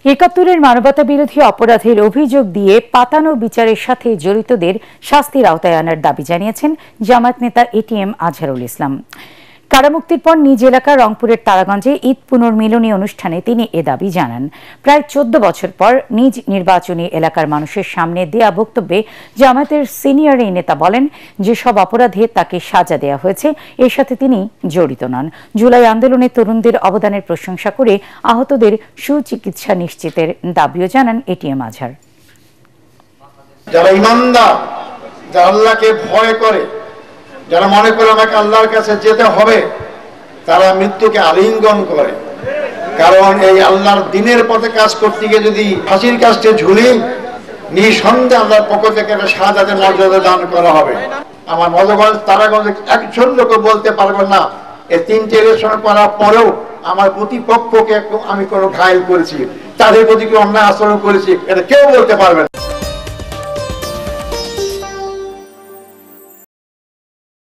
একাত্তরের মানবতা বিরোধী অপরাধের অভিযোগ দিয়ে পাতানো বিচারের সাথে জড়িতদের শাস্তির আওতায় আনার দাবি জানিয়েছেন জামায়াত নেতা এটিএম আজহারুল ইসলাম। কারামুক্তির পর নিজ এলাকা রংপুরের তারাগঞ্জে ঈদ পুনর্মিলনী অনুষ্ঠানে তিনি এ দাবি জানান। প্রায় 14 বছর পর নিজ নির্বাচনী এলাকার মানুষের সামনে দেয়া বক্তব্যে জামায়াতের সিনিয়র এই নেতা বলেন, যেসব অপরাধে তাকে সাজা দেয়া হয়েছে এর সাথে তিনি জড়িত নন। জুলাই আন্দোলনে তরুণদের অবদানের প্রশংসা করে আহতদের সুচিকিৎসা নিশ্চিতের দাবিও জানান এটিএম আজহার। যারা ইমানদার, যারা আল্লাহকে ভয় করে, যারা মনে করে আমাকে আল্লাহর কাছে যেতে হবে, তারা মৃত্যুকে আলিঙ্গন করে। কারণ এই আল্লাহর দিনের পথে কাজ করতে গিয়ে যদি ফাঁসির কাছে ঝুলি, নিঃসন্দেহে আল্লাহর পক্ষ থেকে একটা শাহাদাতের মর্যাদা দান করা হবে। আমার মধুগঞ্জ তারাগঞ্জে একজন লোক বলতে পারবেন না এই 3টে ইলেকশন করার পরেও আমার প্রতিপক্ষকে আমি কোনো ঘায়েল করেছি, তাদের প্রতি কোনো অন্যায় আচরণ করেছি, এটা কেউ বলতে পারবেন না।